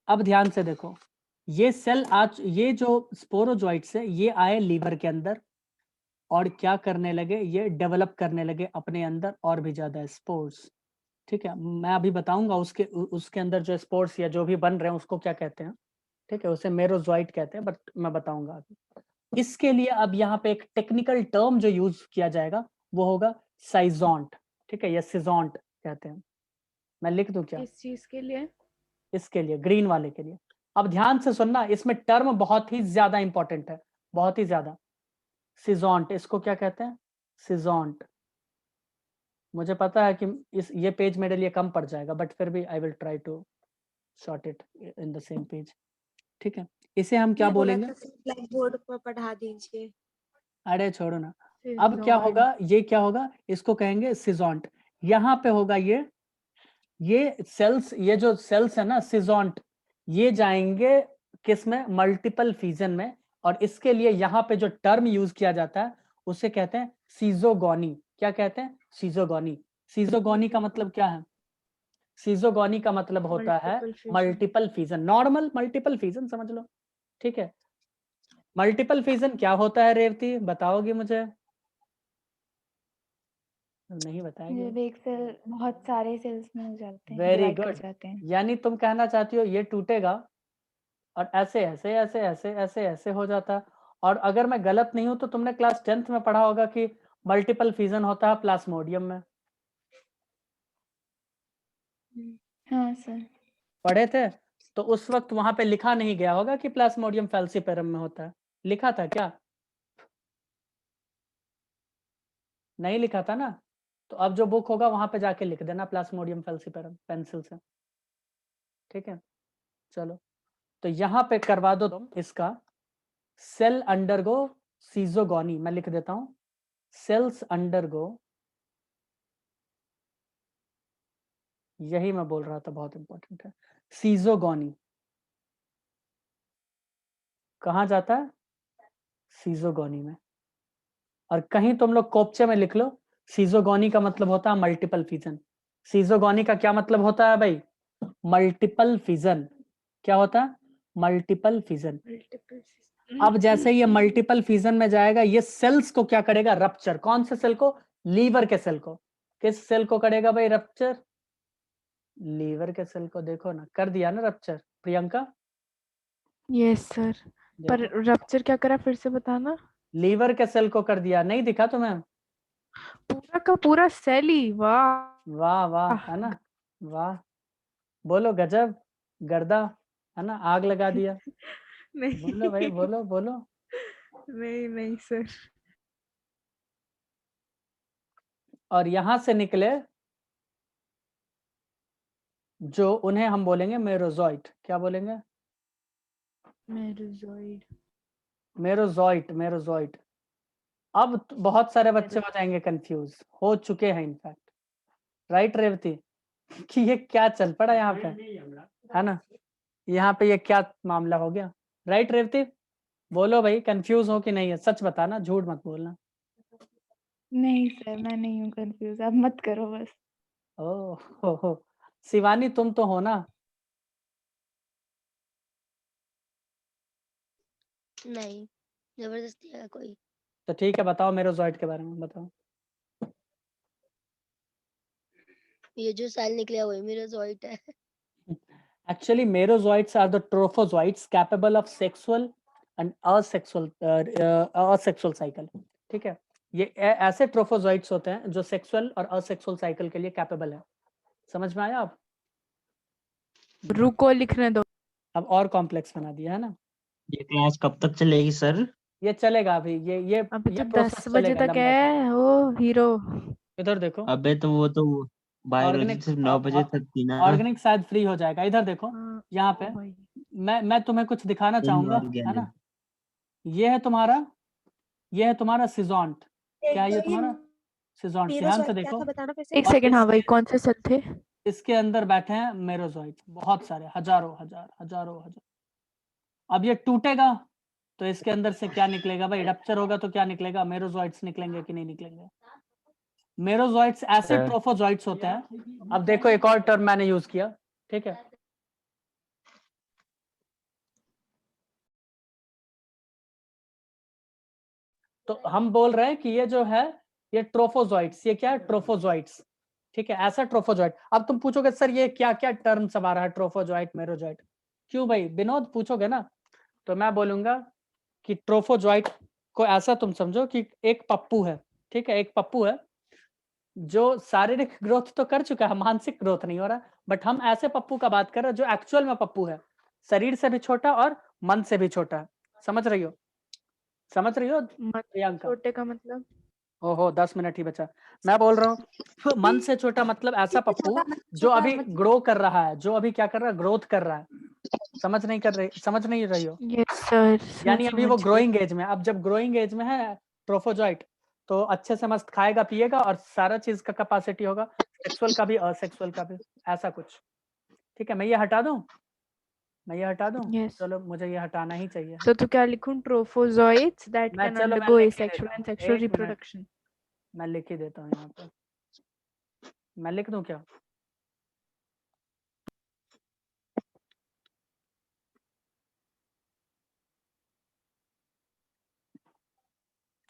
अब ध्यान से देखो, ये सेल आज, ये जो स्पोरोजॉइट्स है, ये आए लीवर के अंदर और क्या करने लगे? ये डेवलप करने लगे अपने अंदर और भी ज्यादा स्पोर्स। ठीक है, मैं अभी बताऊंगा उसके अंदर जो स्पोर्स या जो भी बन रहे हैं उसको क्या कहते हैं। ठीक है, उसे मेरोजॉइट कहते हैं, बट मैं बताऊंगा अभी। इसके लिए अब यहाँ पे एक टेक्निकल टर्म जो यूज किया जाएगा वो होगा साइजोंट। ठीक है, या सिजोंट कहते हैं। मैं लिख दूं क्या किस चीज के लिए? इसके लिए? ग्रीन वाले के लिए। अब ध्यान से सुनना, इसमें टर्म बहुत ही ज्यादा इंपॉर्टेंट है, बहुत ही ज्यादा। सिजोंट, इसको क्या कहते हैं? सिजोंट। मुझे पता है कि ये पेज मेरे लिए कम पड़ जाएगा, बट फिर भी I will try to short it in the same page. ठीक है, इसे हम क्या मैं बोला बोलेंगे? था ब्लैक बोर्ड पर पढ़ा दीजिए। अरे छोड़ो ना। अब क्या होगा? ये क्या होगा? इसको कहेंगे सिजोंट। यहाँ पे होगा ये सेल्स, ये जो सेल्स है ना सिजोंट, ये जाएंगे किस में, मल्टीपल फिजन में, और इसके लिए यहाँ पे जो टर्म यूज किया जाता है उसे कहते हैं सीजोगोनी। क्या कहते हैं? सीजोगोनी। सीजोगोनी का मतलब क्या है? सीजोगोनी का मतलब होता है Multiple fission. Multiple fission. Normal multiple fission समझ लो, ठीक है। मल्टीपल फिजन क्या होता है रेवती, बताओगी मुझे? नहीं बताएगी? जब एक सेल बहुत सारे सेल्स में हो जाते हैं, वेरी डिवाइड कर गुड। जाते हैं। यानी तुम कहना चाहती हो ये टूटेगा और ऐसे ऐसे ऐसे ऐसे ऐसे ऐसे हो जाता है। और अगर मैं गलत नहीं हूं तो तुमने क्लास 10th में पढ़ा होगा कि मल्टीपल फिजन होता है प्लाज्मोडियम में, हाँ सर। पढ़े थे? तो उस वक्त वहां पे लिखा नहीं गया होगा कि प्लाज्मोडियम फैल्सिपेरम में होता है, लिखा था क्या? नहीं लिखा था ना। तो अब जो बुक होगा वहां पे जाके लिख देना प्लाज्मोडियम फैल्सिपेरम पेंसिल से, ठीक है। चलो, तो यहाँ पे करवा दो तुम इसका, सेल अंडरगो सीजोगोनी, मैं लिख देता हूं, सेल्स अंडरगो, यही मैं बोल रहा था, बहुत इंपॉर्टेंट है, सीजोगोनी। कहाँ जाता है? सीजोगोनी में। और कहीं तुम लोग कोपचे में लिख लो, सीजोगोनी का मतलब होता है मल्टीपल फिजन। सीजोगोनी का क्या मतलब होता है भाई? Multiple fission. क्या होता है? Multiple fission. Multiple fission. अब जैसे ये मल्टीपल फिजन में जाएगा, ये सेल्स को क्या करेगा? रप्चर। कौन से सेल को? लीवर के सेल को। किस सेल को करेगा भाई रप्चर? लीवर के सेल को। देखो ना, कर दिया ना रप्चर प्रियंका। यस सर, पर देखो, रप्चर क्या करा, फिर से बताना। लीवर के सेल को कर दिया, नहीं दिखा तुम्हें? पूरा का पूरा सेल ही, वाह। वाह वाह, है ना? वाह, बोलो गजब, गर्दा, है ना? आग लगा दिया। नहीं बोलो भाई, बोलो बोलो। नहीं नहीं सर। और यहां से निकले जो, उन्हें हम बोलेंगे मेरोजोइट। क्या बोलेंगे? मेरोजोइड। Merozoite, merozoite. अब बहुत सारे बच्चे हो जाएंगे कंफ्यूज, हो चुके हैं इनफैक्ट, राइट रेवती? कि ये क्या चल पड़ा यहाँ पे, है ना? यहाँ पे ये क्या मामला हो गया, राइट रेवती? बोलो भाई, कंफ्यूज हो कि नहीं है? सच बताना, झूठ मत बोलना। नहीं सर, मैं नहीं हूँ कंफ्यूज, आप मत करो बस। हो शिवानी, तुम तो हो ना? नहीं, जबरदस्ती है कोई। तो ठीक है, बताओ मेरोजोइट के बारे में बताओ। ये जो सेल निकला वही मेरोजोइट है। Actually, merozoites are the trophozoites capable of sexual and asexual cycle. ठीक है, ये ऐसे ट्रोफोजोइट्स होते हैं जो सेक्सुअल और असेक्सुअल साइकिल के लिए कैपेबल है। समझ में आया? आप रुको, लिखने दो। अब और कॉम्प्लेक्स बना दिया है ना। ये क्लास कब तक चलेगी सर? ये चलेगा अभी, ये अभी तो 10 प्रोसेस बजे चलेगा तक लंबा है। सा। ओ हीरो। इधर देखो, अबे तो वो तो बायोलॉजी ऑर्गेनिक सिर्फ 9 बजे तक थी ना। ऑर्गेनिक शायद फ्री हो जाएगा। इधर देखो, हाँ, यहाँ पे ओ भाई। मैं तुम्हें कुछ दिखाना चाहूंगा, है ना? ये है तुम्हारा सिजोंट। क्या है ये तुम्हारा सिजोंट? ध्यान से देखो, बताना फिर से। एक सेकंड, हाँ भाई, कौन से सेल थे? इसके अंदर बैठे हैं मेरोजोइट्स, बहुत सारे, हजारों हजार। अब ये टूटेगा तो इसके अंदर से क्या निकलेगा भाई? रप्चर होगा तो क्या निकलेगा? मेरोजोइट्स निकलेंगे कि नहीं निकलेंगे? मेरोजोइट्स ऐसे हाँ। ट्रोफोजोइट्स होते हैं। अब देखो, एक और टर्म मैंने यूज किया, ठीक है। तो हम बोल रहे हैं कि ये जो है, ये ट्रोफोजोइट्स, ये क्या है? ट्रोफोजोइट्स, ठीक है, ऐसा ट्रोफोजोइट। अब तुम पूछोगे सर ये क्या क्या टर्म सब आ रहा है, ट्रोफोजोइट, मेरोजोइट, क्यों भाई विनोद पूछोगे ना? तो मैं बोलूंगा कि ट्रोफोजोइट को ऐसा तुम समझो कि एक पप्पू है, ठीक है, एक पप्पू है जो शारीरिक ग्रोथ तो कर चुका है, मानसिक ग्रोथ नहीं हो रहा। बट हम ऐसे पप्पू का बात कर रहे हैं जो एक्चुअल में पप्पू है, शरीर से भी छोटा और मन से भी छोटा है। समझ रही हो? समझ रही हो प्रियंका? छोटे का मतलब? ओहो, 10 मिनट ही बचा। मैं बोल रहा हूँ मन से छोटा मतलब ऐसा पप्पू जो अभी ग्रो कर रहा है, जो अभी क्या कर रहा है? ग्रोथ कर रहा है। समझ नहीं रही हो? यस सर, यानी अभी वो ग्रोइंग एज में, अब जब ग्रोइंग एज में है ट्रोफोजोइट, तो अच्छे से मस्त खाएगा पिएगा और सारा चीज का कैपेसिटी होगा, सेक्सुअल का भी असेक्सुअल का भी, ऐसा कुछ। ठीक है, मैं ये हटा दूं? मैं ये हटा दूं? Yes. चलो मुझे ये हटाना ही चाहिए। तो क्या लिखूं? Trophozoites that मैं can चलो मैं undergo लिख ही asexual देता and हूँ, sexual 1 मिनट reproduction. मैं लिख ही देता हूँ यहाँ पे। मैं लिख दूं क्या?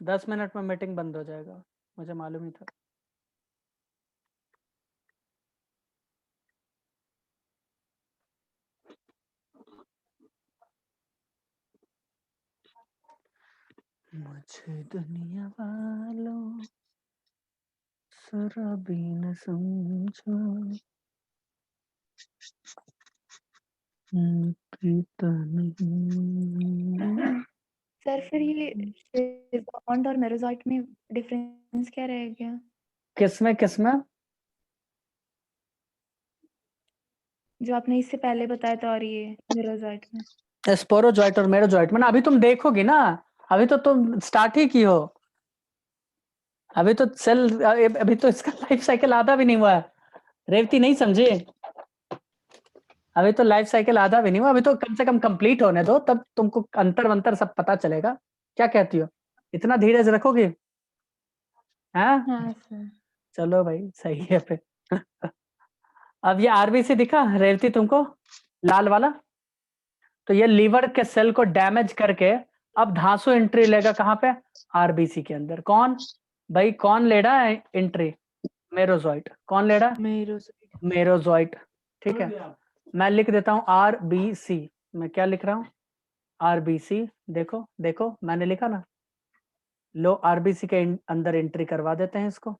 दस मिनट में मीटिंग बंद हो जाएगा, मुझे मालूम ही था। मुझे दुनिया वालों शराबी न समझो, पीता नहीं। सर फिर ये शिजबॉन्ड और मेरोजॉइट में डिफरेंस क्या रहेगा? किसमें? जो आपने इससे पहले बताया था और ये मेरोजॉइट में। स्पोरोजॉइट और मेरोजॉइट में ना अभी तुम देखोगी ना, अभी तो तुम स्टार्ट ही की हो, अभी तो सेल अभी तो इसका लाइफ साइकिल आधा भी नहीं हुआ है। रेवती नहीं समझे, अभी तो लाइफ साइकिल आधा भी नहीं हुआ, अभी तो कम से कम कंप्लीट होने दो, तब तुमको अंतर वंतर सब पता चलेगा। क्या कहती हो? इतना धीरज रखोगे? हाँ हाँ सर। चलो भाई सही है फिर। अब ये आरबीसी दिखा रेवती तुमको, लाल वाला? तो ये लीवर के सेल को डैमेज करके अब धांसू एंट्री लेगा कहाँ पे? आरबीसी के अंदर। कौन भाई, कौन ले रहा है एंट्री? मेरोजॉइट। कौन ले रहा है? Merozoite. मेरोजॉइट। ठीक है, मैं लिख देता हूँ आरबीसी। मैं क्या लिख रहा हूँ? आरबीसी। देखो देखो मैंने लिखा ना, लो आरबीसी के अंदर एंट्री करवा देते हैं इसको।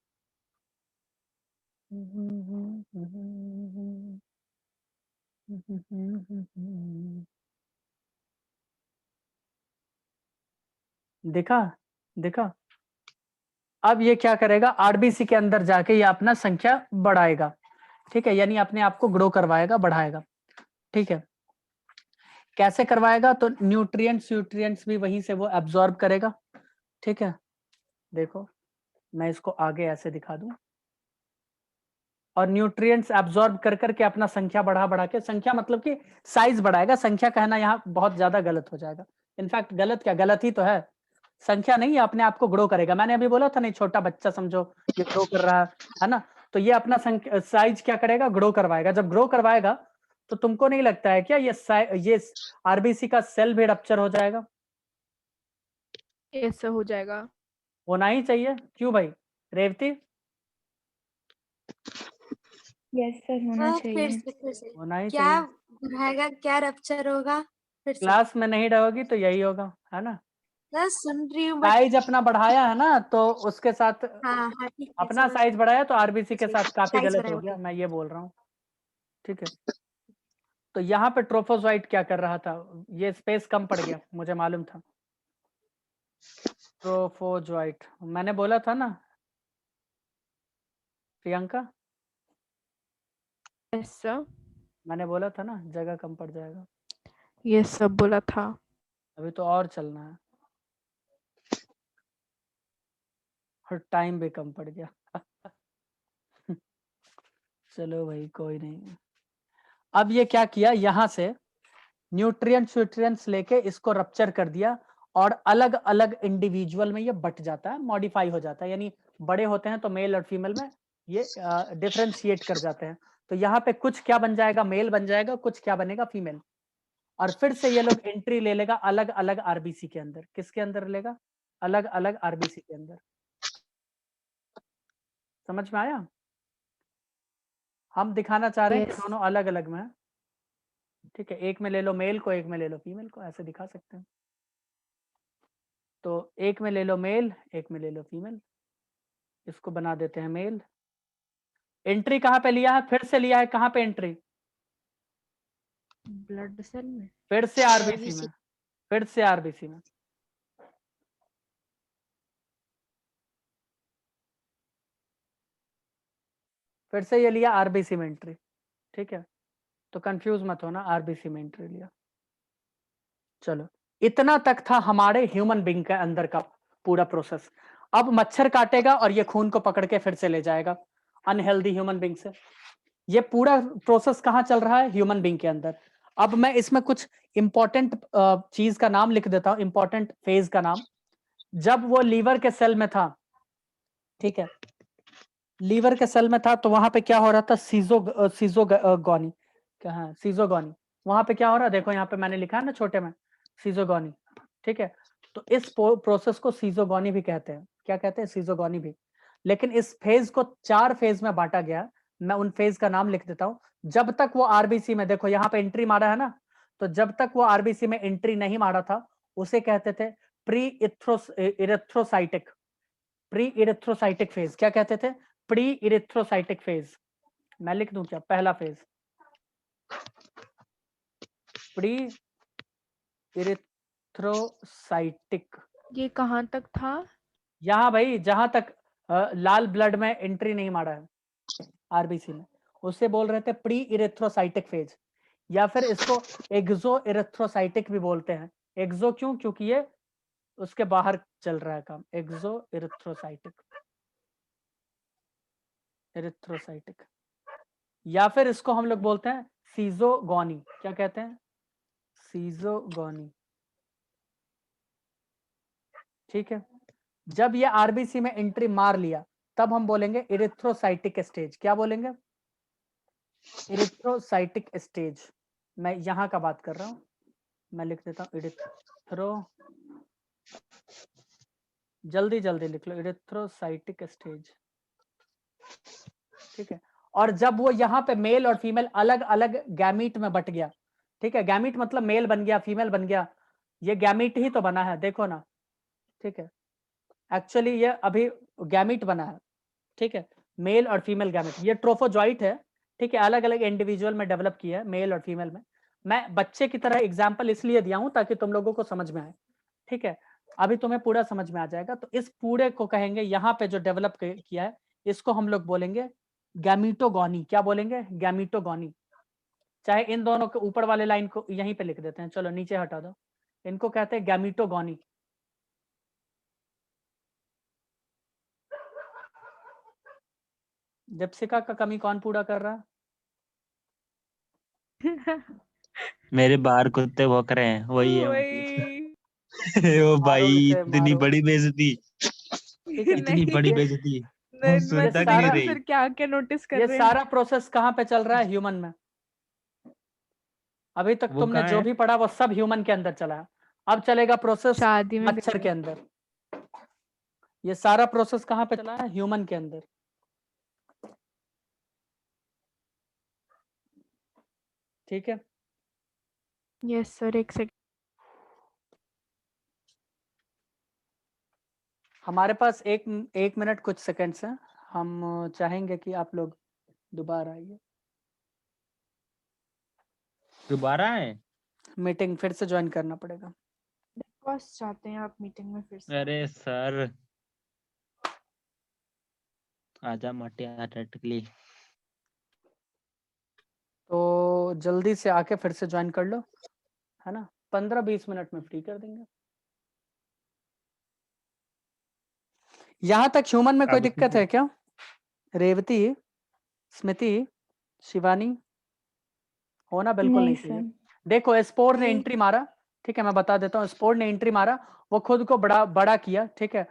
देखा देखा? अब ये क्या करेगा? आरबीसी के अंदर जाके ये अपना संख्या बढ़ाएगा। ठीक है, यानी अपने आप को ग्रो करवाएगा, बढ़ाएगा। ठीक है, कैसे करवाएगा? तो न्यूट्रिएंट्स भी वहीं से वो एब्जॉर्ब करेगा। ठीक है, देखो मैं इसको आगे ऐसे दिखा दूं, और न्यूट्रिएंट्स एब्जॉर्ब कर करके अपना संख्या बढ़ा के, संख्या मतलब कि साइज बढ़ाएगा। संख्या कहना यहाँ बहुत ज्यादा गलत हो जाएगा। इनफैक्ट गलत क्या, गलत ही तो है। संख्या नहीं, ये अपने आप को ग्रो करेगा। मैंने अभी बोला था नहीं, छोटा बच्चा समझो ये ग्रो कर रहा है ना, तो ये अपना साइज क्या करेगा? ग्रो करवाएगा। जब ग्रो करवाएगा तो तुमको नहीं लगता है क्या ये आरबीसी का सेल भी रप्चर हो जाएगा? ऐसा हो जाएगा। होना ही चाहिए। क्यों भाई रेवती? यस सर, होना फिर चाहिए। से फिर से होना ही क्या चाहिए। रहेगा, क्या रप्चर होगा? फिर से क्लास में नहीं रहोगी तो यही होगा, है ना? बस सुन रही हूँ बट साइज अपना बढ़ाया है ना, तो उसके साथ हाँ हाँ ठीक है, अपना समझ साइज गई। बढ़ाया तो आरबीसी के साथ काफी साइज गलत बढ़ाया, हो गया, ओके। मैं ये बोल रहा हूँ। ठीक है, तो यहाँ पे ट्रोफोजॉइट क्या कर रहा था? ये स्पेस कम पड़ गया, मुझे मालूम था। ट्रोफोजॉइट मैंने बोला था ना प्रियंका, Yes sir. मैंने बोला था ना जगह कम पड़ जाएगा। Yes sir, बोला था। अभी तो और चलना है, और टाइम भी कम पड़ गया। चलो भाई कोई नहीं। अब ये क्या किया, यहाँ से न्यूट्रिएंट्स लेके इसको रप्चर कर दिया, और अलग अलग इंडिविजुअल में ये बट जाता है, मॉडिफाई हो जाता है। यानी बड़े होते हैं तो मेल और फीमेल में ये डिफरेंशिएट कर जाते हैं। तो यहाँ पे कुछ क्या बन जाएगा? मेल बन जाएगा, कुछ क्या बनेगा? फीमेल। और फिर से ये लोग एंट्री ले लेगा अलग अलग आरबीसी के अंदर। किसके अंदर लेगा? अलग अलग आरबीसी के अंदर। समझ में आया? हम दिखाना चाह रहे हैं कि Yes. दोनों अलग अलग में है। ठीक है, एक में ले लो मेल को, एक में ले लो फीमेल को, ऐसे दिखा सकते हैं। तो एक में ले लो मेल, एक में ले लो फीमेल, इसको बना देते हैं मेल। एंट्री कहाँ पे लिया है? फिर से लिया है कहाँ पे एंट्री? ब्लड सेल में। फिर से आरबीसी में, फिर से आरबीसी में। फिर से ये लिया आरबीसी में एंट्री। ठीक है, तो कंफ्यूज मत होना, आरबीसी में एंट्री लिया। चलो, इतना तक था हमारे ह्यूमन बीइंग के अंदर का पूरा प्रोसेस। अब मच्छर काटेगा और ये खून को पकड़ के फिर से ले जाएगा, अनहेल्दी ह्यूमन बींग से। ये पूरा प्रोसेस कहाँ चल रहा है? ह्यूमन बींग के अंदर। अब मैं इसमें कुछ इंपॉर्टेंट चीज का नाम लिख देता हूं, इंपॉर्टेंट फेज का नाम। जब वो लीवर के सेल में था, ठीक है, लीवर के सेल में था, तो वहां पे क्या हो रहा था? सीजोगोनी, क्या है? सीजोगोनी। वहां पे क्या हो रहा है? देखो यहाँ पे मैंने लिखा है ना छोटे में, सीजोगोनी, ठीक है। तो इस प्रोसेस को सीजोगोनी भी कहते हैं। क्या कहते हैं? सीजोगोनी भी। लेकिन इस फेज को 4 फेज में बांटा गया। मैं उन फेज का नाम लिख देता हूं। जब तक वो आरबीसी में, देखो यहाँ पे एंट्री मारा है ना, तो जब तक वो आरबीसी में एंट्री नहीं मारा था, उसे कहते थे pre erythrocytic, pre erythrocytic phase. क्या कहते थे? Pre erythrocytic phase. मैं लिख दूं क्या? पहला फेज प्री इरेथ्रोसाइटिक। ये कहाँ तक था? यहाँ भाई जहां तक लाल ब्लड में एंट्री नहीं मारा है आरबीसी में, उसे बोल रहे थे प्री इरेथ्रोसाइटिक फेज, या फिर इसको एक्सो इरेथ्रोसाइटिक भी बोलते हैं। एक्सो क्यों? क्योंकि ये उसके बाहर चल रहा है काम। एक्सो इरेथ्रोसाइटिक, इरेथ्रोसाइटिक। या फिर इसको हम लोग बोलते हैं सीजोगोनी। क्या कहते हैं? सीजोगोनी, ठीक है। जब ये आरबीसी में एंट्री मार लिया, तब हम बोलेंगे इरिथ्रोसाइटिक स्टेज। क्या बोलेंगे? Erythrocytic stage. मैं यहां का बात कर रहा हूं, मैं लिख देता हूं इरिथ्रो, जल्दी जल्दी लिख लो, इरिथ्रोसाइटिक स्टेज, ठीक है। और जब वो यहाँ पे मेल और फीमेल अलग अलग गैमीट में बट गया, ठीक है, गैमीट मतलब मेल बन गया, फीमेल बन गया, ये गैमीट ही तो बना है, देखो ना, ठीक है। एक्चुअली ये अभी गैमीट बना है, ठीक है, मेल और फीमेल गैमेट। ये ट्रोफोजॉइट है, ठीक है, अलग अलग इंडिविजुअल में डेवलप किया है, मेल और फीमेल में। मैं बच्चे की तरह एग्जांपल इसलिए दिया हूं ताकि तुम लोगों को समझ में आए, ठीक है। अभी तुम्हें पूरा समझ में आ जाएगा। तो इस पूरे को कहेंगे, यहाँ पे जो डेवलप किया है, इसको हम लोग बोलेंगे गैमीटोगोनी। क्या बोलेंगे? गैमीटोगोनी। चाहे इन दोनों के ऊपर वाले लाइन को यहीं पे लिख देते हैं, चलो नीचे हटा दो। इनको कहते हैं गैमीटोगोनी। दीपशिका का कमी कौन पूरा कर रहा है? मेरे बाहर कुत्ते भौंक रहे हैं, वही है वही। ओ मारो भाई, इसे, इतनी मारो। बड़ी बेइज्जती, ठीक है, इतनी नहीं, बड़ी ये बेइज्जती, मैं सुनता सोच क्यों नहीं सारा रही रही? फिर क्या क्या नोटिस कर ये रहे हैं। सारा प्रोसेस कहाँ पे चल रहा है? ह्यूमन में। अभी तक वो तुमने कहाँ जो है? भी पढ़ा वो सब ह्यूमन के अंदर चला है। अब चलेगा प्रोसेस शादी में मच्छर के अंदर। ये सारा प्रोसेस कहाँ पे चला है? ह्यूमन के अंदर, ठीक है। यस सर, एक सेकंड। हमारे पास एक मिनट कुछ सेकंड्स हैं। हम चाहेंगे कि आप लोग दोबारा आइए, दोबारा है? मीटिंग फिर से ज्वाइन करना पड़ेगा। बस चाहते हैं आप मीटिंग में फिर से। अरे सर, आजा माटिया टटकली। तो जल्दी से आके फिर से ज्वाइन कर लो, है ना। 15-20 मिनट में फ्री कर देंगे। यहां तक ह्यूमन में कोई अब दिक्कत है क्या? रेवती, स्मृति, शिवानी? होना बिल्कुल नहीं नहीं चाहिए। सर। देखो स्पोर ने नहीं। एंट्री मारा, ठीक है, मैं बता देता हूँ। स्पोर ने एंट्री मारा, वो खुद को बड़ा किया, ठीक है।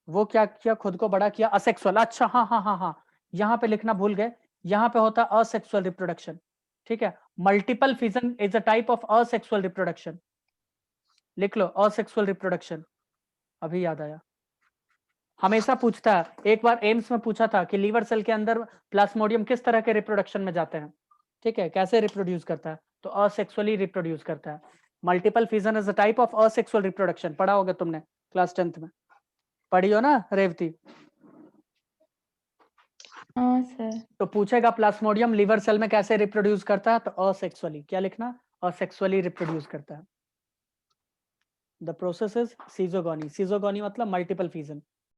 वो क्या किया? खुद को बड़ा किया, असेक्सुअल। अच्छा, हाँ हाँ हाँ हाँ, यहाँ पे लिखना भूल गए। यहाँ पे होता है असेक्सुअल रिप्रोडक्शन, ठीक है। Multiple fission is a type of asexual reproduction. लिख लो असेक्सुअल रिप्रोडक्शन, अभी याद आया। हमेशा पूछता है, एक बार एम्स में पूछा था कि लीवर सेल के अंदर प्लाज्मोडियम किस तरह के रिप्रोडक्शन में जाते हैं, ठीक है, कैसे रिप्रोड्यूस करता है? तो असेक्सुअली रिप्रोड्यूस करता है। Multiple fission is a type of asexual reproduction. पढ़ा होगा तुमने क्लास 10th में, पढ़ी हो ना रेवती? हाँ सर। तो पूछेगा प्लाज्मोडियम लीवर सेल में कैसे रिप्रोड्यूस करता है, तो असेक्सुअली। क्या लिखना? असेक्सुअली रिप्रोड्यूस करता है। The process is schizogony. Schizogony मतलब मल्टीपल फिजन।